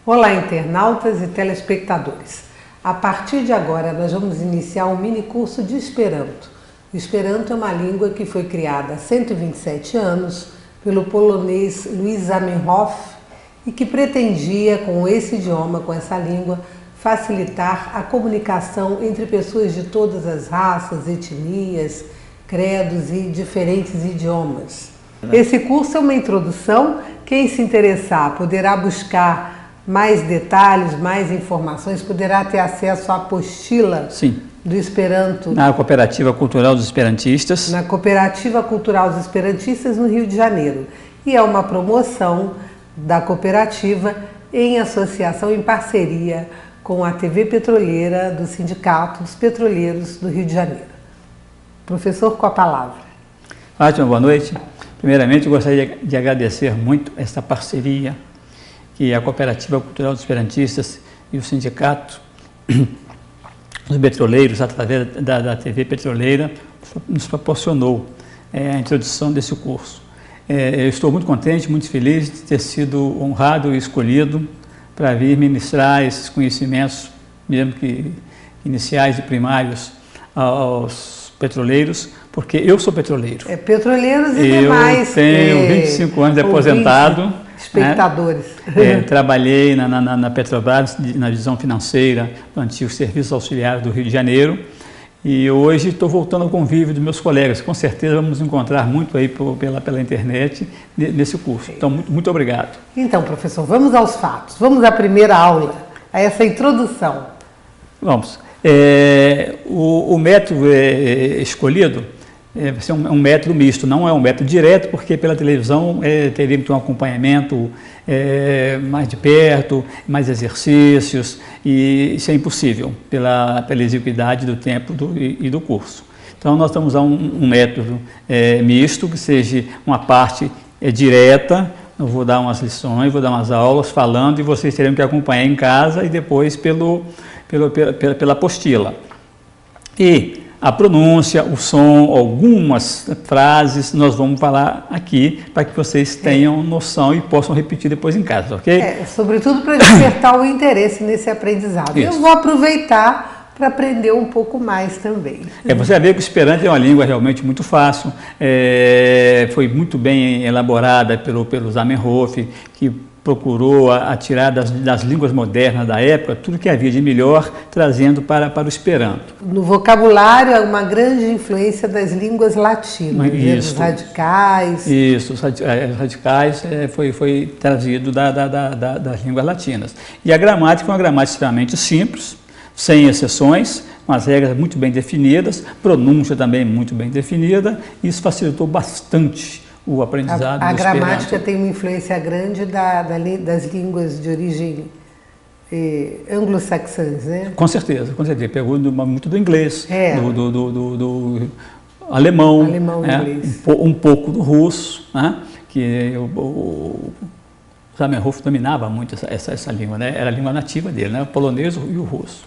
Olá, internautas e telespectadores. A partir de agora, nós vamos iniciar um mini curso de Esperanto. O Esperanto é uma língua que foi criada há 127 anos pelo polonês Louis Zamenhof e que pretendia, com esse idioma, com essa língua, facilitar a comunicação entre pessoas de todas as raças, etnias, credos e diferentes idiomas. Esse curso é uma introdução. Quem se interessar poderá buscar mais detalhes, mais informações, poderá ter acesso à apostila do Esperanto. Na Cooperativa Cultural dos Esperantistas. Na Cooperativa Cultural dos Esperantistas, no Rio de Janeiro. E é uma promoção da cooperativa em associação, em parceria com a TV Petroleira do Sindicato dos Petroleiros do Rio de Janeiro. Professor, com a palavra. Ótimo, boa noite. Primeiramente, eu gostaria de agradecer muito essa parceria que a Cooperativa Cultural dos Esperantistas e o Sindicato dos Petroleiros, através da TV Petroleira, nos proporcionou a introdução desse curso. Eu estou muito contente, muito feliz de ter sido honrado e escolhido para vir ministrar esses conhecimentos, mesmo que iniciais e primários, aos petroleiros, porque eu sou petroleiro. Petroleiros e demais. Eu tenho 25 anos de aposentado. Espectadores. Trabalhei na Petrobras, na divisão financeira do antigo Serviço Auxiliar do Rio de Janeiro, e hoje estou voltando ao convívio dos meus colegas. Com certeza vamos encontrar muito aí pela internet nesse curso. Então, muito obrigado. Então, professor, vamos aos fatos. Vamos à primeira aula, a essa introdução. Vamos. O método escolhido vai ser um método misto, não é um método direto, porque pela televisão teria que ter um acompanhamento mais de perto, mais exercícios, e isso é impossível pela exiguidade do tempo e do curso. Então nós estamos a um método misto, que seja uma parte direta. Eu vou dar umas lições, vou dar umas aulas falando, e vocês terão que acompanhar em casa e depois pela apostila. E a pronúncia, o som, algumas frases nós vamos falar aqui para que vocês tenham noção e possam repetir depois em casa, ok? Sobretudo para despertar o interesse nesse aprendizado. Isso. Eu vou aproveitar para aprender um pouco mais também. Você vai ver que o Esperanto é uma língua realmente muito fácil, foi muito bem elaborada pelo Zamenhof, que procurou tirar das línguas modernas da época tudo que havia de melhor, trazendo para o Esperanto. No vocabulário, há uma grande influência das línguas latinas, dos radicais. Isso, os radicais foi trazido das línguas latinas. E a gramática é uma gramática extremamente simples, sem exceções, com as regras muito bem definidas, pronúncia também muito bem definida, e isso facilitou bastante o aprendizado. A gramática tem uma influência grande das línguas de origem anglo-saxãs, né? Com certeza. Pegou muito do inglês, do alemão, inglês. Um pouco do russo, né? Que o Zamenhof dominava muito essa língua, né? Era a língua nativa dele, né? O polonês e o russo.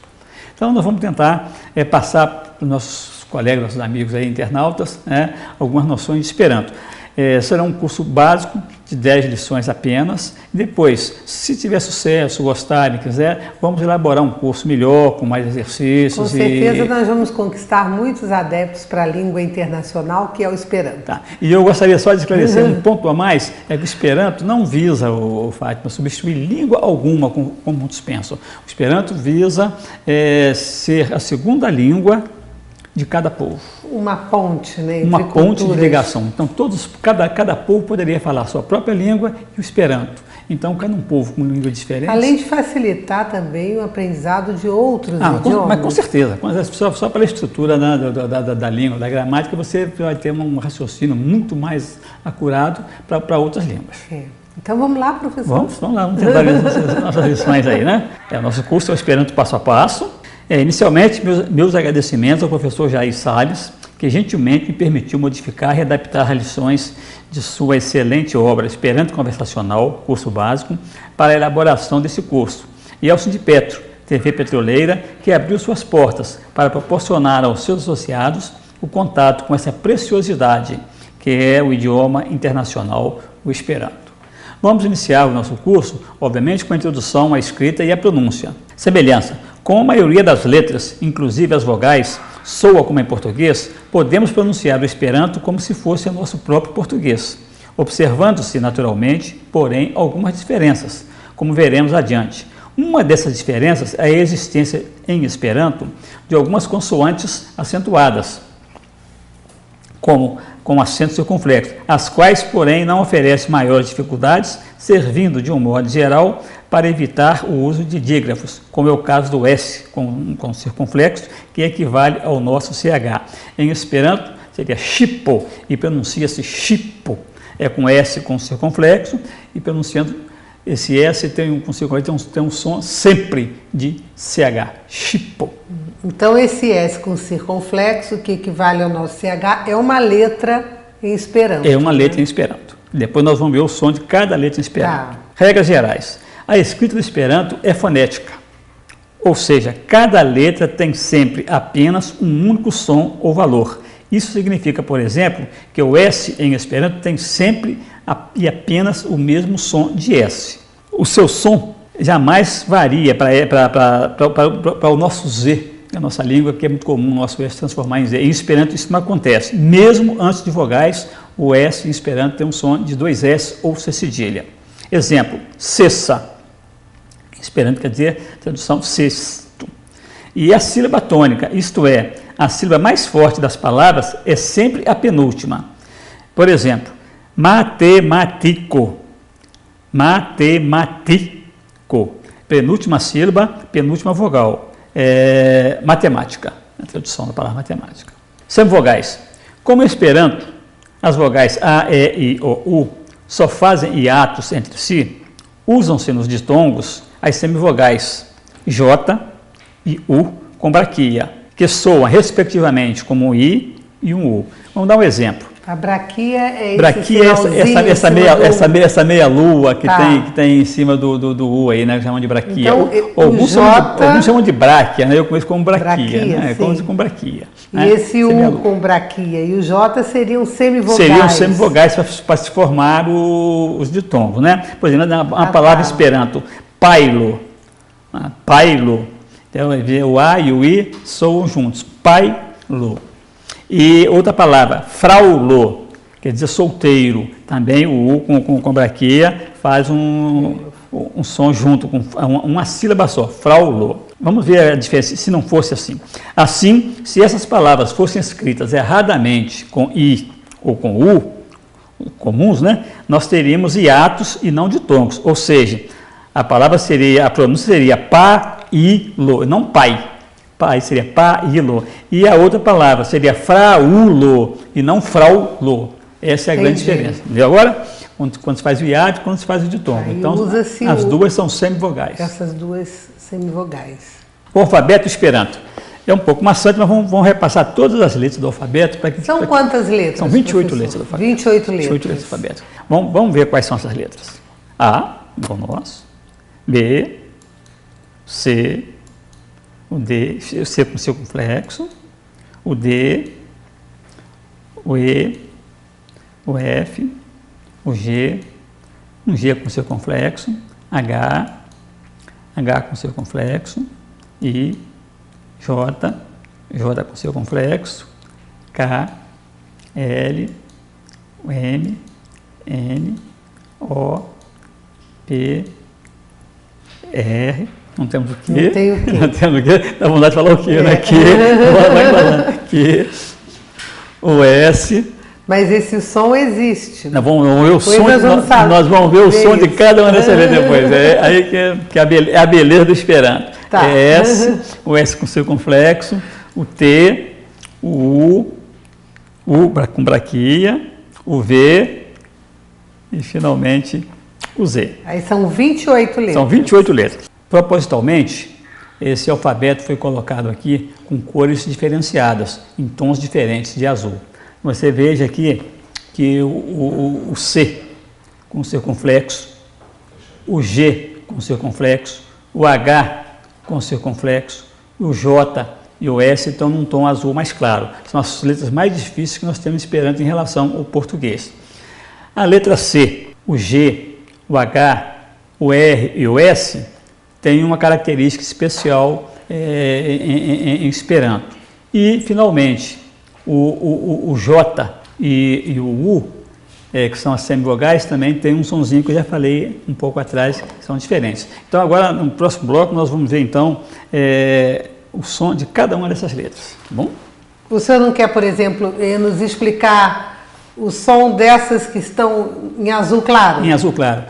Então nós vamos tentar passar para os nossos colegas, nossos amigos aí, internautas, algumas noções de Esperanto. Será um curso básico de 10 lições apenas. Depois, se tiver sucesso, gostarem, quiser, vamos elaborar um curso melhor, com mais exercícios. Com certeza nós vamos conquistar muitos adeptos para a língua internacional, que é o Esperanto. Tá. E eu gostaria só de esclarecer um ponto a mais, que o Esperanto não visa, Fátima, substituir língua alguma, como muitos pensam. O Esperanto visa ser a segunda língua de cada povo. Uma ponte, né? Uma ponte de ligação. Então, cada povo poderia falar a sua própria língua e o Esperanto. Então, cada um povo com língua diferente. Além de facilitar também o aprendizado de outros idiomas. Mas com certeza. Só pela estrutura da língua, da gramática, você vai ter um raciocínio muito mais acurado para outras línguas. Então vamos lá, professor? Vamos lá, vamos tentar ver as nossas lições aí, né? O nosso curso é o Esperanto Passo a Passo. Inicialmente, meus agradecimentos ao professor Jair Salles, que gentilmente me permitiu modificar e adaptar as lições de sua excelente obra Esperanto Conversacional, curso básico, para a elaboração desse curso. E ao Sindipetro, TV Petroleira, que abriu suas portas para proporcionar aos seus associados o contato com essa preciosidade, que é o idioma internacional, o Esperanto. Vamos iniciar o nosso curso, obviamente, com a introdução à escrita e à pronúncia. Semelhança. Como a maioria das letras, inclusive as vogais, soa como em português, podemos pronunciar o Esperanto como se fosse o nosso próprio português, observando-se naturalmente, porém, algumas diferenças, como veremos adiante. Uma dessas diferenças é a existência em Esperanto de algumas consoantes acentuadas, como com acento circunflexo, as quais, porém, não oferecem maiores dificuldades, servindo, de um modo geral, para evitar o uso de dígrafos, como é o caso do S com circunflexo, que equivale ao nosso CH. Em Esperanto, seria chipo, e pronuncia-se chipo, é com S com circunflexo, e pronunciando esse S tem um som sempre de CH, chipo. Então, esse S com circunflexo, que equivale ao nosso CH, é uma letra em Esperanto. É uma letra em Esperanto. Depois nós vamos ver o som de cada letra em Esperanto. Tá. Regras gerais. A escrita do Esperanto é fonética, ou seja, cada letra tem sempre apenas um único som ou valor. Isso significa, por exemplo, que o S em Esperanto tem sempre e apenas o mesmo som de S. O seu som jamais varia para o nosso Z, a nossa língua, que é muito comum o nosso S transformar em Z. Em Esperanto isso não acontece. Mesmo antes de vogais, o S em Esperanto tem um som de 2 S ou C cedilha. Exemplo, cessa. Em Esperanto quer dizer, tradução, sexto. E a sílaba tônica, isto é, a sílaba mais forte das palavras é sempre a penúltima. Por exemplo, matemático, matemático, penúltima sílaba, penúltima vogal, matemática, a tradução da palavra matemática. Semivogais. Como em Esperanto, as vogais A, E, I, O, U só fazem hiatos entre si, usam-se nos ditongos as semivogais J e U com braquia, que soam respectivamente como um I e um U. Vamos dar um exemplo. A braquia é essa meia lua que tem em cima do U aí, né? Que chamam de braquia. Então, alguns chamam de bráquia, né? Eu conheço como braquia, né? Conheço como braquia. E né? esse U com braquia e o J seriam semivogais. Seriam semivogais para se formar os ditongos, né? Por exemplo, a palavra Esperanto, pailo, pailo. Então, o A e o I soam juntos, pailo. E outra palavra, fraulo, quer dizer solteiro. Também o U com braquia faz um som junto, com uma sílaba só, fraulo. Vamos ver a diferença, se não fosse assim. Assim, se essas palavras fossem escritas erradamente com I ou com U, comuns, né, nós teríamos hiatos e não ditongos. Ou seja, a pronúncia seria pa-i-lo, não pai. Pai seria pailo. E a outra palavra seria fraulo e não fraulo. Essa é a grande diferença. E agora, quando se faz o hiato, quando se faz o ditongo. Então, as duas são semivogais. Essas duas semivogais. O alfabeto Esperanto é um pouco maçante, mas vamos repassar todas as letras do alfabeto. São quantas letras? São 28 letras do alfabeto. 28 letras. 28 letras do alfabeto. Vamos ver quais são essas letras. A, igual nosso. B, C, o D, o C com circunflexo, o D, o E, o F, o G, um G com circunflexo, H com circunflexo, I, J com circunflexo, K, L, M, N, O, P, R, não temos o quê? Não tem o quê? Não temos o quê? Dá vontade de falar o quê, né? Q, vai Q, o S. Mas esse som existe. Nós vamos ver o som, nós vamos ver o som de cada uma dessas letras depois. É aí que é a beleza do Esperanto. Tá. É S, o S com circunflexo, o T, o U com braquia, o V e finalmente o Z. Aí são 28 letras. São 28 letras. Propositalmente, esse alfabeto foi colocado aqui com cores diferenciadas, em tons diferentes de azul. Você veja aqui que o C com circunflexo, o G com circunflexo, o H com circunflexo, o J e o S estão num tom azul mais claro. São as letras mais difíceis que nós temos Esperanto em relação ao português. A letra C, o G, o H, o R e o S têm uma característica especial em Esperanto. E, finalmente, o J e o U, que são as semivogais, também tem um sonzinho que eu já falei um pouco atrás, que são diferentes. Então, agora, no próximo bloco, nós vamos ver, então, o som de cada uma dessas letras, tá bom? O senhor não quer, por exemplo, nos explicar o som dessas que estão em azul claro? Em azul claro.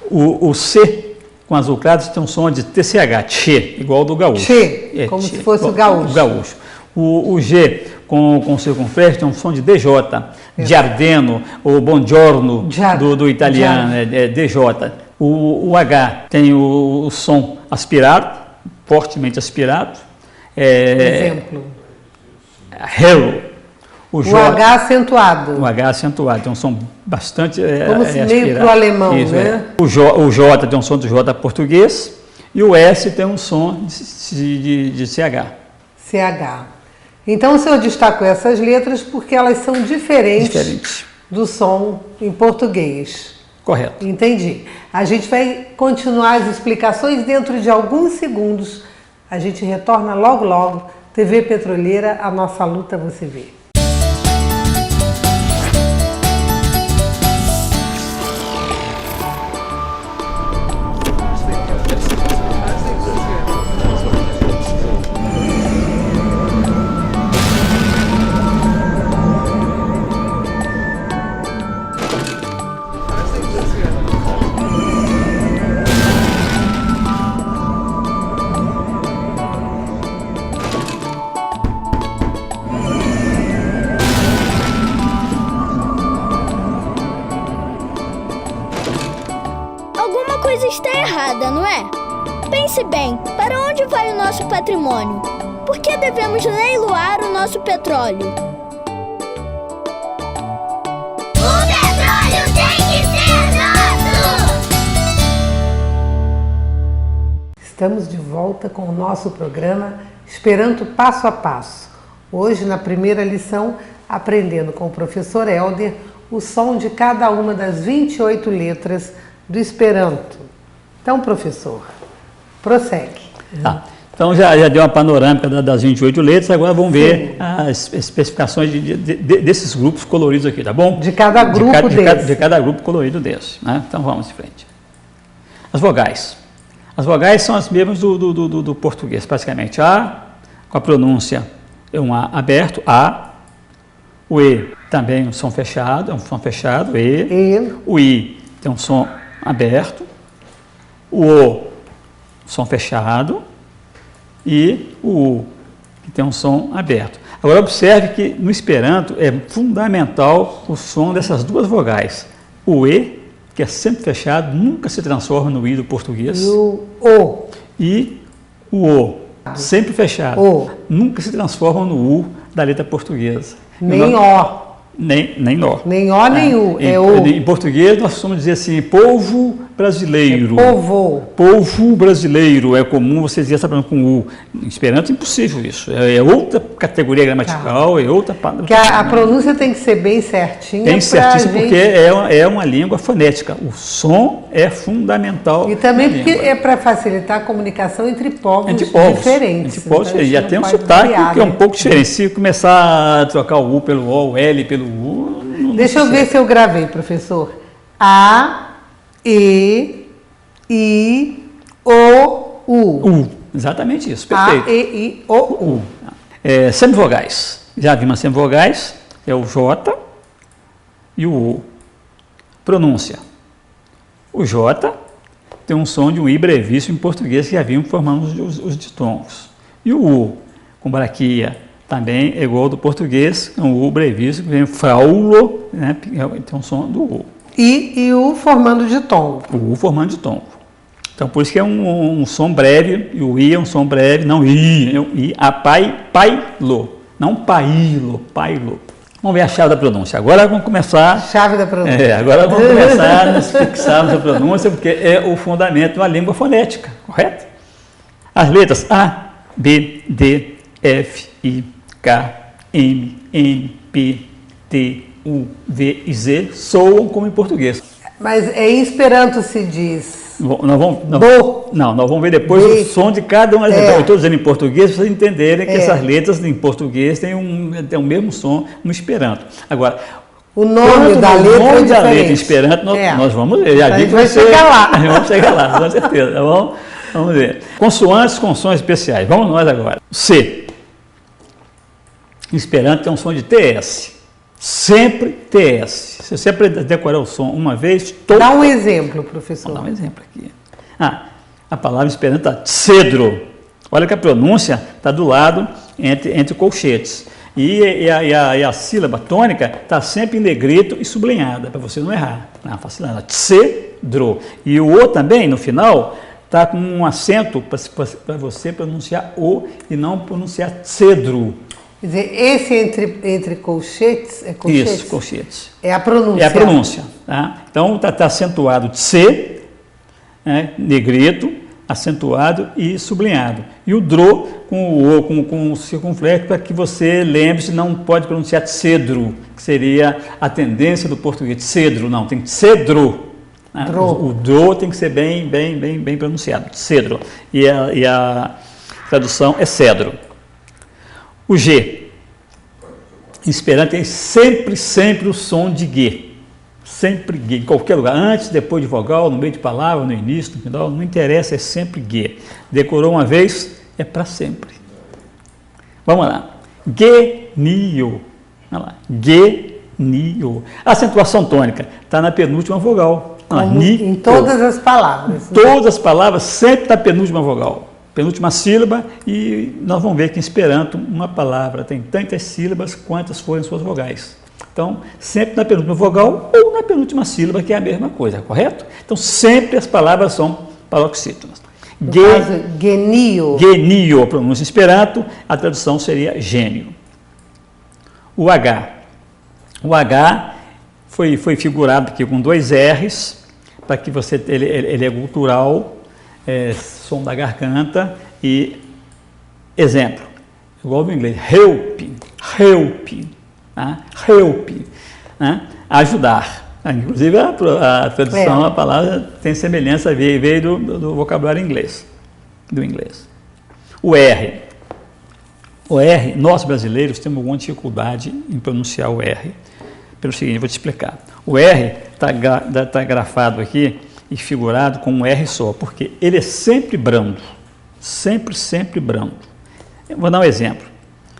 O C com azul claro tem um som de TCH, tchê, igual ao do gaúcho. Tchê, como se fosse o gaúcho. O gaúcho. O G com circunflexo tem um som de DJ, Giardeno, ou Buongiorno do italiano, DJ. O H tem o som aspirado, fortemente aspirado. Exemplo. Hello. O H acentuado. O H acentuado, tem um som bastante como se meio para o alemão, isso, né? O J tem um som de J português e o S tem um som de CH. CH. Então o senhor destacou essas letras porque elas são diferentes do som em português. Correto. Entendi. A gente vai continuar as explicações dentro de alguns segundos. A gente retorna logo, logo. TV Petroleira, a nossa luta você vê. Está errada, não é? Pense bem, para onde vai o nosso patrimônio? Por que devemos leiloar o nosso petróleo? O petróleo tem que ser nosso! Estamos de volta com o nosso programa Esperanto Passo a Passo. Hoje, na primeira lição, aprendendo com o professor Helder o som de cada uma das 28 letras do Esperanto. Então, professor, prossegue. Tá. Então, já deu uma panorâmica das 28 letras, agora vamos ver as especificações desses grupos coloridos aqui, tá bom? De cada grupo desse. De cada grupo colorido desse, né? Então, vamos em frente. As vogais. As vogais são as mesmas do português, praticamente. A, com a pronúncia, é um A aberto, A. O E também é um som fechado, E. O I tem um som aberto. O O, som fechado, e o U, que tem um som aberto. Agora, observe que no Esperanto é fundamental o som dessas duas vogais. O E, que é sempre fechado, nunca se transforma no I do português. E o O. E o O, sempre fechado, nunca se transforma no U da letra portuguesa. Nem O. Nem nó. Nem O, nem U. Em português, nós costumamos dizer assim, povo brasileiro. Povo brasileiro. É comum você dizer essa palavra com U. Em Esperanto é impossível isso. É outra categoria gramatical, é outra palavra. Que a pronúncia tem que ser bem certinha. Tem certíssimo, porque é uma língua fonética. O som é fundamental. E também porque é para facilitar a comunicação entre povos diferentes. Entre povos diferentes. E até um sotaque que é um pouco diferente. Se começar a trocar o U pelo O, o L pelo U... Deixa eu ver se eu gravei, professor. A, E, I, O, U. Exatamente isso, perfeito. A, E, I, O, U. Semivogais. Já vimos as semivogais, é o J e o U. Pronúncia. O J tem um som de um I brevíssimo em português que já vimos formando os ditongos. E o U, com braquia, também é igual ao do português, é um U brevíssimo, que vem fraulo, né, tem um som do U. E o formando ditongo. O U formando ditongo. Então, por isso que é um som breve, e o I é um som breve, não I, é um I, pailo, não pailo, pailo. Vamos ver a chave da pronúncia. Agora vamos começar... Chave da pronúncia. Agora vamos começar a nos fixarmos na pronúncia, porque é o fundamento de uma língua fonética, correto? As letras A, B, D, F, I, K, M, N, P, T, U, V e Z soam como em português. Mas em Esperanto se diz... Nós vamos ver depois o som de cada uma. Eu estou dizendo em português para vocês entenderem que essas letras em português têm o mesmo som no Esperanto. Agora, o nome da letra em Esperanto nós vamos ver. A gente vai chegar lá. Vamos chegar lá, com certeza. Tá bom? Vamos ver. Consoantes com sons especiais. Vamos nós agora. C. Em Esperanto tem um som de TS. Sempre TS. Se você decorar o som uma vez... Dá um exemplo, professor. Vou dar um exemplo aqui. A palavra em Esperanto está cedro. Olha que a pronúncia está do lado entre colchetes. E a sílaba tônica está sempre em negrito e sublinhada, para você não errar. Facilita. Cedro. E o O também, no final, está com um acento para você pronunciar O e não pronunciar cedro. Quer dizer, esse entre colchetes, é colchetes? Isso, colchetes. É a pronúncia. É a pronúncia. Tá? Então, está acentuado C, negrito, acentuado e sublinhado. E o dro com o O, com o circunflexo, para que você lembre-se, não pode pronunciar cedro, que seria a tendência do português. Cedro, não, tem cedro. O dro tem que ser bem pronunciado, cedro. E a tradução é cedro. O G. Em Esperanto tem sempre o som de G. Sempre G, em qualquer lugar, antes, depois de vogal, no meio de palavra, no início, no final, não interessa, é sempre G. Decorou uma vez, é para sempre. Vamos lá. Genio. Olha lá. Genio. A acentuação tônica está na penúltima vogal. Em todas as palavras. Todas as palavras sempre na penúltima vogal. Penúltima sílaba, e nós vamos ver que em Esperanto uma palavra tem tantas sílabas quantas forem suas vogais. Então, sempre na penúltima vogal ou na penúltima sílaba, que é a mesma coisa, correto? Então, sempre as palavras são paroxítonas. Genio. Genio, pronúncia em Esperanto, a tradução seria gênio. O H. O H foi figurado aqui com 2 R's, para que você, ele é gutural, som da garganta e exemplo, igual do inglês, help, ajudar. Inclusive a tradução, a palavra tem semelhança, veio do vocabulário inglês, do inglês. O R, nós brasileiros temos alguma dificuldade em pronunciar o R, pelo seguinte, vou te explicar. O R está grafado aqui e figurado com um R só, porque ele é sempre brando, sempre brando. Eu vou dar um exemplo.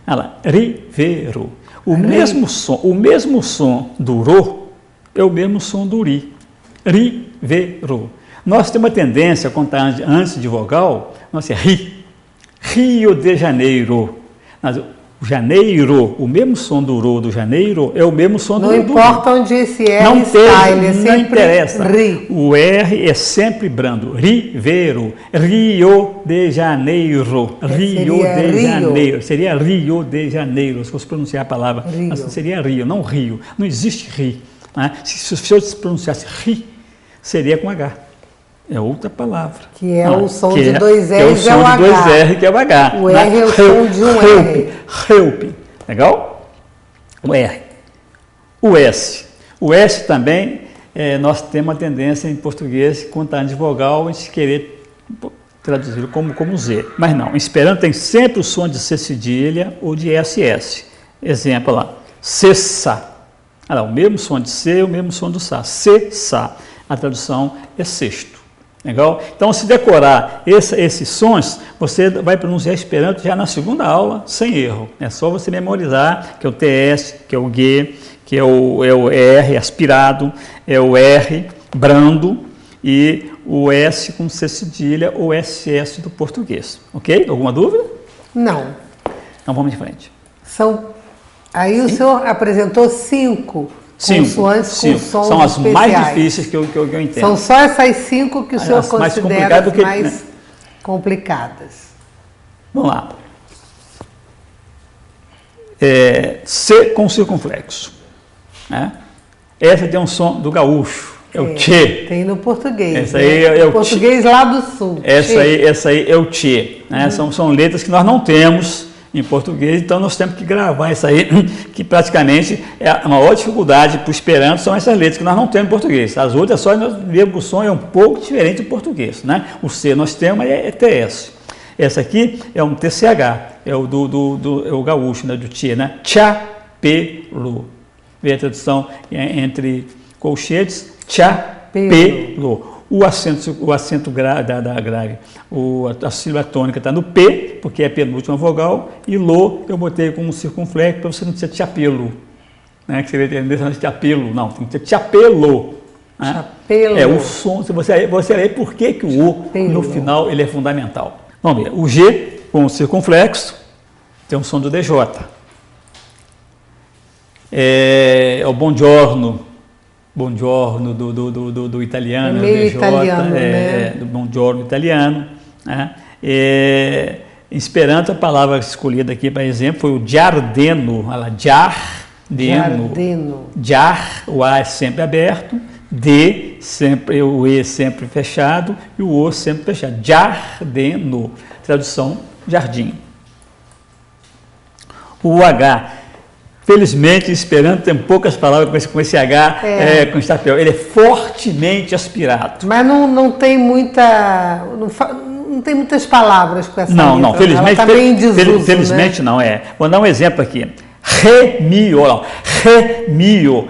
Olha lá, rivero. O mesmo som do ro é o mesmo som do ri. Rivero. Nós temos uma tendência, a contar antes de vogal, nossa, é ri. Rio de Janeiro. Mas o janeiro, o mesmo som do ro do janeiro é o mesmo som do ri. Não importa onde esse R está, ele é sempre não interessa. ri. O R é sempre brando. Rivero, Rio de Janeiro, Janeiro. Seria Rio de Janeiro, se fosse pronunciar a palavra. Seria Rio, não Rio. Não existe ri. Né? Se eu pronunciasse ri, seria com H. É outra palavra. Que é o som de 2 R's, é o som de 2 R, que é o H. O R é o som de um R. Help. Legal? O R. O S. O S também, nós temos uma tendência em português, quando está de vogal, a gente querer traduzir como Z. Mas não, em Esperanto tem sempre o som de C cedilha ou de SS. Exemplo lá, cessa. Olha lá, o mesmo som de C, o mesmo som do Sa. Cessa. A tradução é sexto. Legal? Então, se decorar esses sons, você vai pronunciar Esperanto já na segunda aula, sem erro. É só você memorizar que é o TS, que é o G, que é o R aspirado, é o R brando e o S com C cedilha ou SS do português. Ok? Alguma dúvida? Não. Então, vamos de frente. Aí o senhor apresentou 5 consoantes com sons são as especiais. mais difíceis que eu entendo. São só essas 5 que o senhor considera as mais complicadas. Vamos lá. C com circunflexo. Né? Essa tem um som do gaúcho. É o tchê. Tem no português. Essa aí é o português lá do sul. Essa aí é o tchê. Né? São letras que nós não temos em português, então nós temos que gravar isso aí, que praticamente é a maior dificuldade para o Esperanto são essas letras que nós não temos em português. As outras só nós vemos, o som é um pouco diferente em português, né? O C nós temos é TS. Essa aqui é um TCH, é o é o gaúcho, né? Do Tchê, né? Chapelo. Vê a tradução entre colchetes, chapelo. O acento da grave, a sílaba tônica está no P, porque é a penúltima vogal, e Lo eu botei como circunflexo para você não dizer chapelo, né? Que você vai entender, chapelo, não, tem que ter chapelo. Né? Chapelo. É o som, você vai ver por que o O no final ele é fundamental. Vamos ver, o G com o circunflexo tem um som do DJ. É o buongiorno do italiano, é meio italiano, né? Do buongiorno italiano. Né? Em Esperanto, a palavra escolhida aqui, por exemplo, foi o giardeno. Olha lá, giardeno. Jar, o A é sempre aberto, D, sempre, o E sempre fechado e o O sempre fechado. Giardeno, tradução, jardim. O H, felizmente, Esperanto tem poucas palavras com esse H, com esse chapéu. Ele é fortemente aspirado. Mas não tem muita... Não tem muitas palavras com essa letra. Não, felizmente, tá bem em desuso, felizmente, né? não é. Vou dar um exemplo aqui. Remio, remio,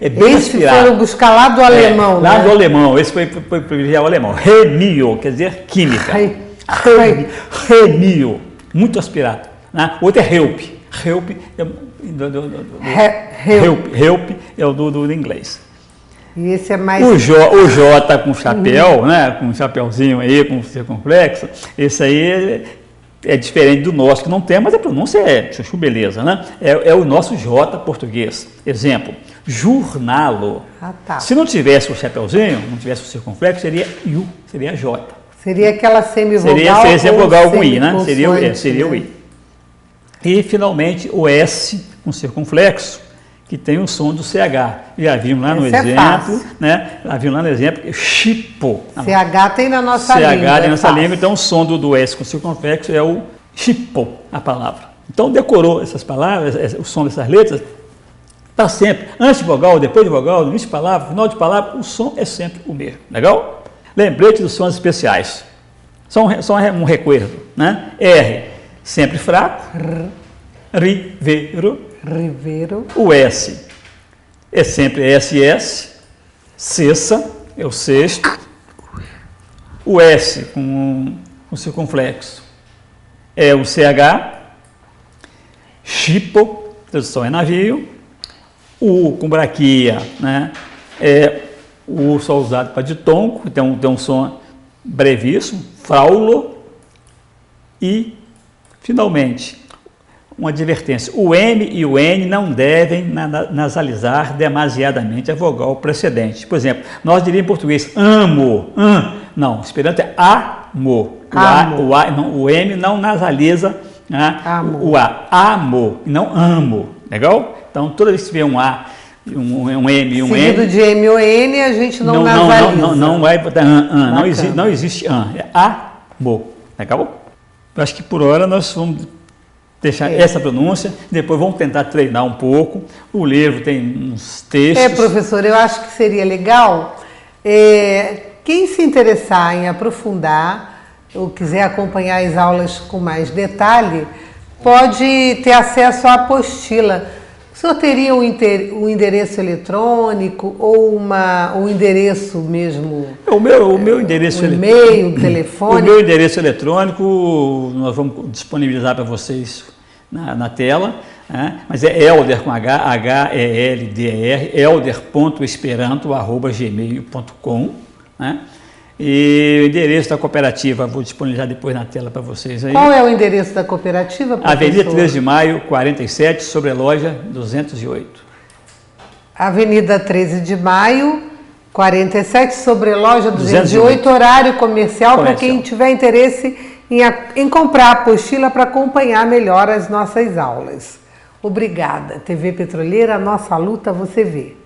é bem aspirado. Foram buscar lá do alemão, lá né? do alemão, esse foi o alemão. Remio, quer dizer química. Remio, muito aspirado. Né? Outro é help. Help é o do inglês. E esse é mais... O J com chapéu, né? Com um chapéuzinho aí, com circunflexo, esse aí é diferente do nosso, que não tem, mas a pronúncia é chuchu beleza, né? É o nosso J português. Exemplo, jornalo. Tá. Se não tivesse o chapéuzinho, não tivesse o circunflexo, seria I, seria J. Seria aquela semivogal. Seria semivogal com I, né? Seria o né? I. E, finalmente, o S com circunflexo, que tem o som do CH. Já vimos lá no exemplo, né? Já vimos lá no exemplo, chipo. CH tem na nossa língua. CH tem na nossa língua, então o som do S com circunflexo é o chipo, a palavra. Então, decorou essas palavras, o som dessas letras, para sempre. Antes de vogal, depois de vogal, no início de palavra, final de palavra, o som é sempre o mesmo. Legal? Lembrete dos sons especiais. Só um recuerdo, né? R, sempre fraco. Rivero. O S é sempre SS. Cessa é o sexto. O S com circunflexo é o CH. Chipo, tradução é navio. O com braquia, né? É o só usado para ditongo, tem um som brevíssimo. Fraulo. E, finalmente, uma advertência. O M e o N não devem nasalizar demasiadamente a vogal precedente. Por exemplo, nós diríamos em português amo, não, Esperanto é amo. O M não nasaliza, né, o A, amo, e não amo. Legal? Então, toda vez que tiver um A, um M e um N... Seguido de M ou N, a gente não nasaliza. Não vai botar não existe é amo. Legal? Eu acho que por hora nós vamos deixar essa pronúncia, depois vamos tentar treinar um pouco. O livro tem uns textos. Professor, eu acho que seria legal, quem se interessar em aprofundar ou quiser acompanhar as aulas com mais detalhe, pode ter acesso à apostila. O senhor teria um endereço eletrônico ou um endereço mesmo? O meu endereço eletrônico. E-mail, telefone? O meu endereço eletrônico nós vamos disponibilizar para vocês na tela, né? Mas é Helder com H-E-L-D-E-R, helder.esperanto@gmail.com, né? E o endereço da cooperativa vou disponibilizar depois na tela para vocês aí. Qual é o endereço da cooperativa, professor? Avenida 3 de Maio, 47, Sobreloja 208. Avenida 13 de Maio, 47, Sobreloja 208, horário comercial para quem tiver interesse em comprar a apostila para acompanhar melhor as nossas aulas. Obrigada. TV Petroleira, a nossa luta você vê.